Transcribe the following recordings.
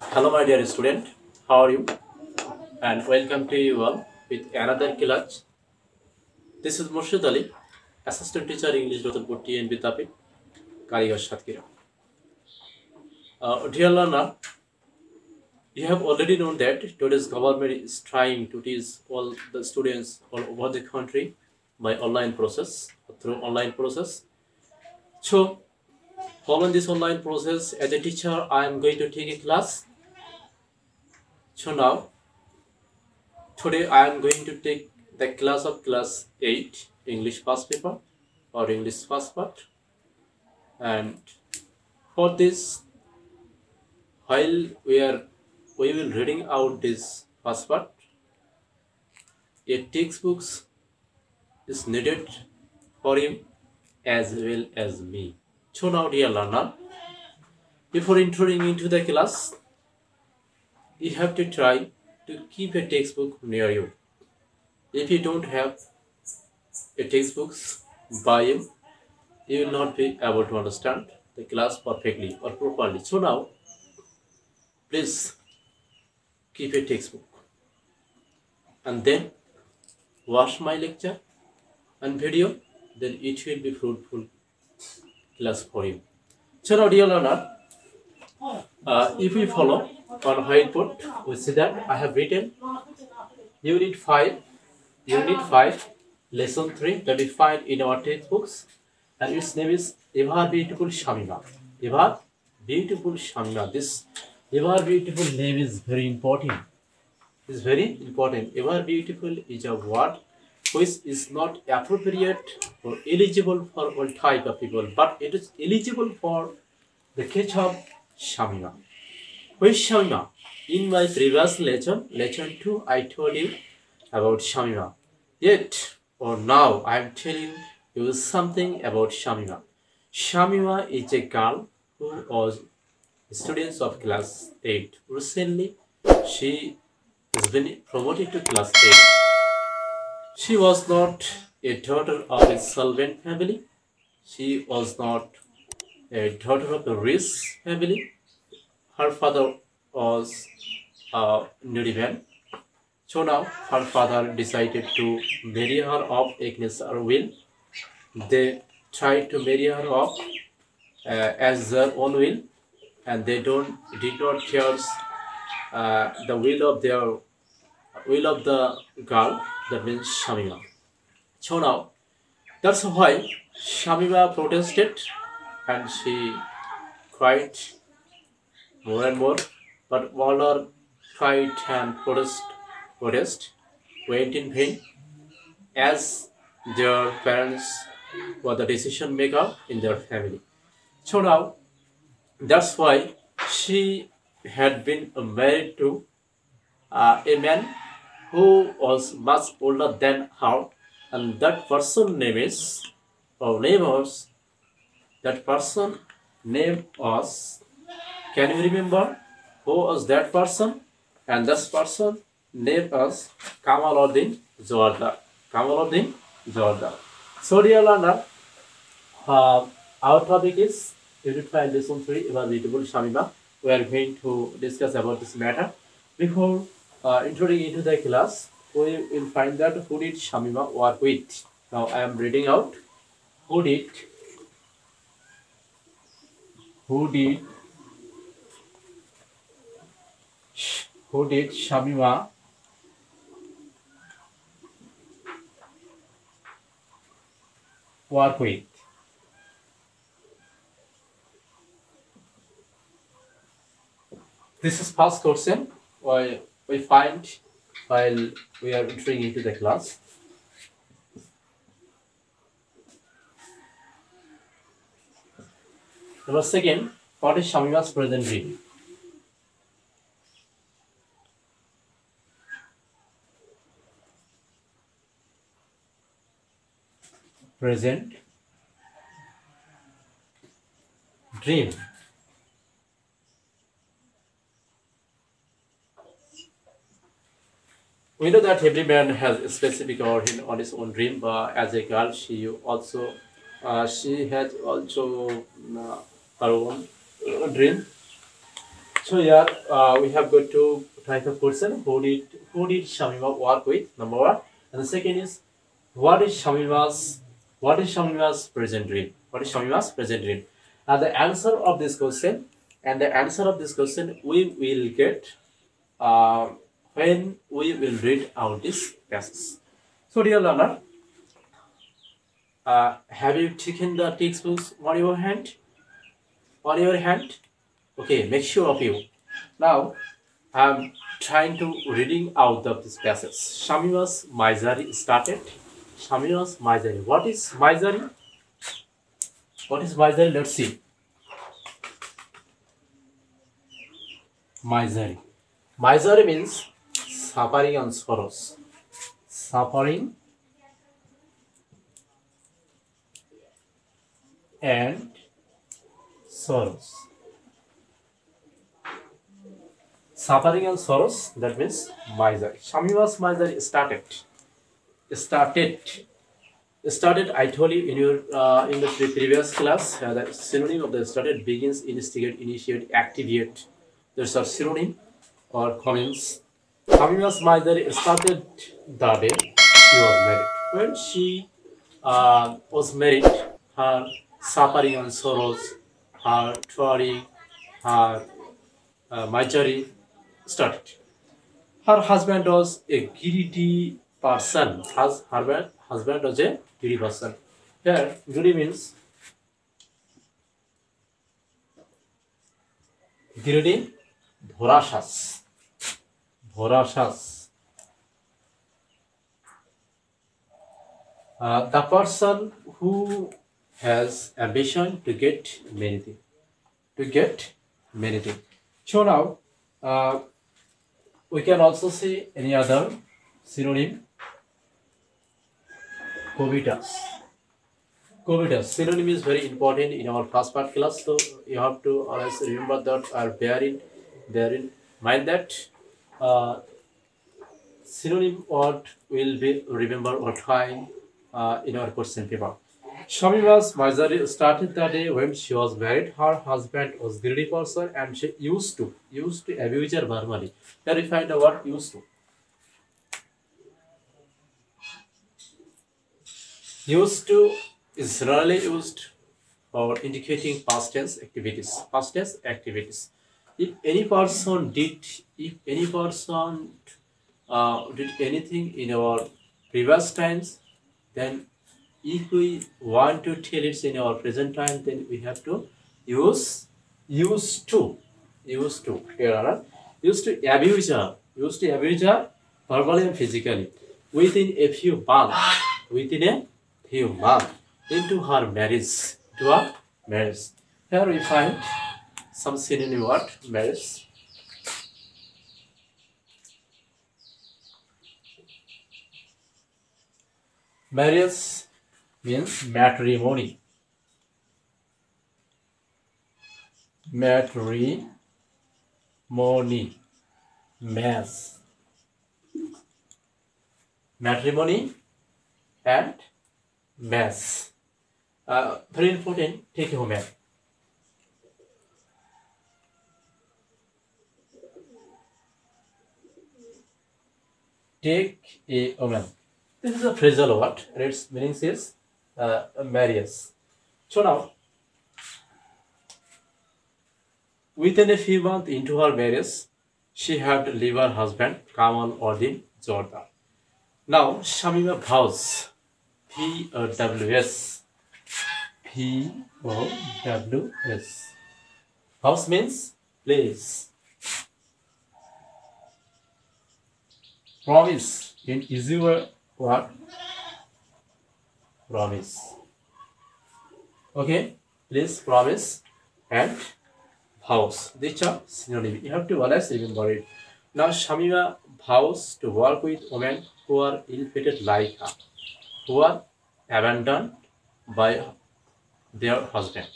Hello, my dear student. How are you? And welcome to you all with another class. This is Murshid Ali, Assistant Teacher English Rotanpur TNB Tapi, Karigar Shatkira. Dear learner, you have already known that today's government is trying to teach all the students all over the country by online process, through online process. So, following this online process, as a teacher, I am going to take a class. So now, today I am going to take the class of class 8 English past paper or English first part, and for this, while we will reading out this first part, a textbooks is needed for you as well as me. So now, dear learner, before entering into the class, you have to try to keep a textbook near you. If you don't have a textbooks by you, you will not be able to understand the class perfectly or properly. So now, please keep a textbook and then watch my lecture and video, then it will be fruitful class for you. So now, dear learner, if we follow on whiteboard, we see that I have written Unit 5, Lesson 3 that we find in our textbooks, and its name is Ever Beautiful Shamima. Ever Beautiful Shamima. This Ever Beautiful name is very important. It's very important. Ever Beautiful is a word which is not appropriate or eligible for all type of people, but it is eligible for the case of Shamima. Who is Shamima? In my previous lesson 2, I told you about Shamima. Yet, or now, I am telling you something about Shamima. Shamima is a girl who was a student of class 8. Recently, she has been promoted to class 8. She was not a daughter of a solvent family. She was not a daughter of a rich family. Her father was a needy man. So now her father decided to marry her off against her will. They tried to marry her off as their own will, and they did not choose the will of the girl. That means Shamima. So now that's why Shamima protested, and she cried more and more. But all her fight and protest went in vain, as their parents were the decision maker in their family. So now that's why she had been married to a man who was much older than her, and that person name is or name was that person name was. Can you remember who was that person? And this person name was Kamaluddin Jordan. Kamaluddin Jordan. So dear learner, our topic is Unit 5 Lesson 3 Ever Beautiful Shamima. We are going to discuss about this matter. Before entering into the class, we will find that who did Shamima work with. Now I am reading out who did who did Shamima work with. This is first question we find while we are entering into the class. Number second, what is Shamima's present dream? Present dream. We know that every man has a specific origin on his own dream, but as a girl, she has also her own dream. So here we have got two type of person. Who did Shamima work with? Number one, and the second is what is Shamima's present dream? What is Shamima's present dream? And the answer of this question, we will get uh, when we will read out this passage. So dear learner, have you taken the textbooks on your hand? On your hand? Okay, make sure of you. Now, I'm trying to reading out of this passage. Shamima's misery started. Shamima's misery. What is misery? What is misery? Let's see. Misery. Misery means suffering and sorrows. Suffering and sorrows. Suffering and sorrows, that means misery. Shamima's misery started. I told you in your in the previous class the synonym of the started begins, instigate, initiate, activate. There's a synonym or comments. Shamima's misery started the day she was married. When she was married, her suffering and sorrows, her toiling, her misery started. Her husband was a greedy person. Her husband was a greedy person. Here, greedy means greedy, voracious. Voracious. The person who has ambition to get many things. So now, we can also see any other synonym. Covetous. Synonym is very important in our first part class, so you have to always remember that or bear in mind that synonym word will be remember or try in our question paper. Shamima's misery started the day when she was married. Her husband was a greedy person and she used to abuse her verbally. Here we find the word used to. Used to is rarely used for indicating past tense activities. If any person did anything in our previous times, then if we want to tell it in our present time, then we have to use used to abuse her verbally and physically within a few months into her marriage. Here we find some synonym word marriage. Marriage means matrimony. Mass. Matrimony and mass. Very important. Take home. Take a woman. This is a phrasal word, and its meaning is marriage. So now, within a few months into her marriage, she had to leave her husband, Kamal Ordin Jordan. Now, Shamima vows, P-O-W-S. Vows means place. Promise in easier word. Promise. Okay, please promise and vows. These are synonyms. You have to always remember it. Now Shamima vows to work with women who are ill-fated like her, who are abandoned by their husband.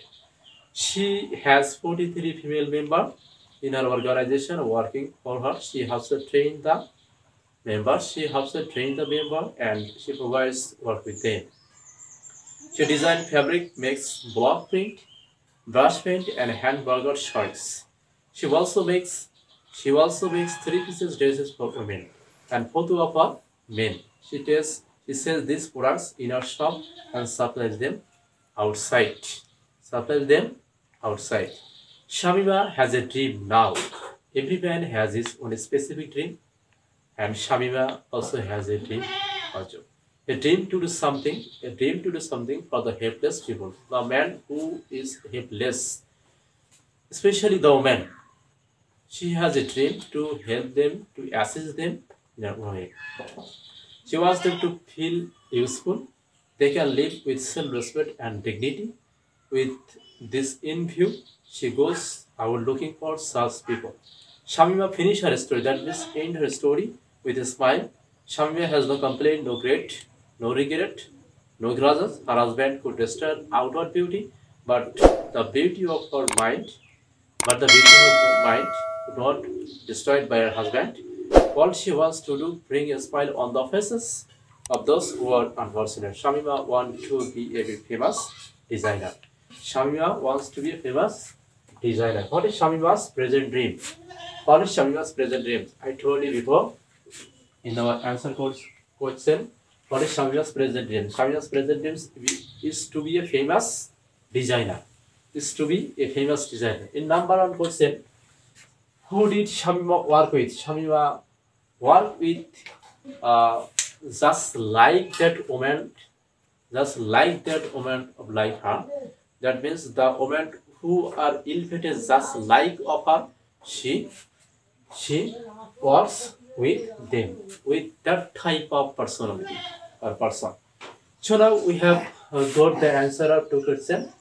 She has 43 female members in her organization working for her. She helps to train the members. And she provides work with them. She designs fabric, makes block print, brush paint, and hamburger shirts. She also makes three-pieces dresses for women and photo of her men. She sells these products in her shop and supplies them outside. Supplies them outside. Shamima has a dream now. Every man has his own specific dream, and Shamima also has a dream also. A dream to do something, for the helpless people. The man who is helpless, especially the woman. She has a dream to help them, to assist them in her way. She wants them to feel useful. They can live with self-respect and dignity. With this in view, she goes out looking for such people. Shamima finished her story. That means end her story with a smile. Shamima has no complaint, no regret, no grudges. Her husband could destroy outward beauty, but the beauty of her mind not destroyed by her husband. All she wants to do, bring a smile on the faces of those who are unfortunate. Shamima wants to be a famous designer. Shamima wants to be a famous designer. What is Shamima's present dream? What is Shamima's present dream? I told you before in our answer question. What is Shamima's present dream? Shamima's present dream is to be a famous designer. In number one question, who did Shamima work with? Shamima worked with just like that woman of like her. That means the women who are ill-fated just like of her, she works with them, with that type of personality or person. So now we have got the answer of two questions.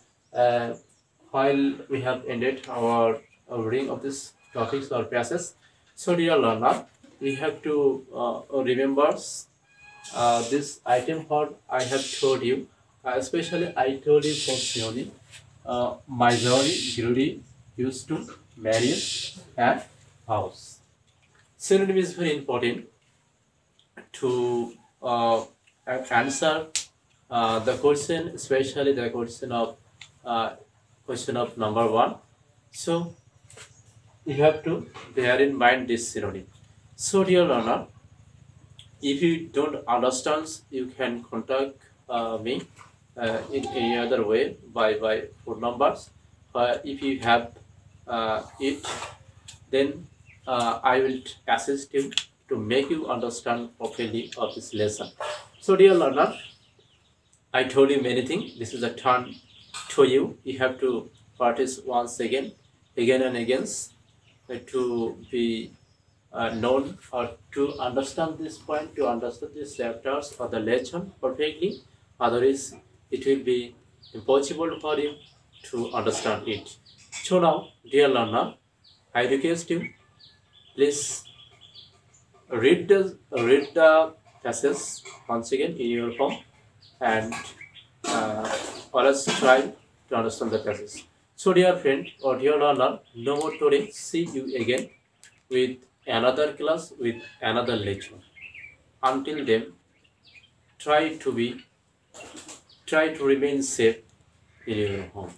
While we have ended our reading of this topics or passages, so dear learner, we have to remember this item what I have told you. Especially I told you for synonym. Majority, Gurudi used to marriage and house. Synonym is very important to answer the question, especially the question of number one. So you have to bear in mind this synonym. So dear learner, if you don't understand, you can contact me in any other way by phone numbers. If you have it, then I will assist you to make you understand properly of this lesson. So dear learner, I told you many things. This is a turn to you. You have to practice once again and again to be known or to understand this point, to understand these chapters or the lesson perfectly. Otherwise, it will be impossible for you to understand it. So now, dear learner, I request you, please read the passage once again in your form, and or else try to understand the passage. So dear friend or dear learner, no more today. See you again with another class, with another lecture. Until then, try to remain safe in your home.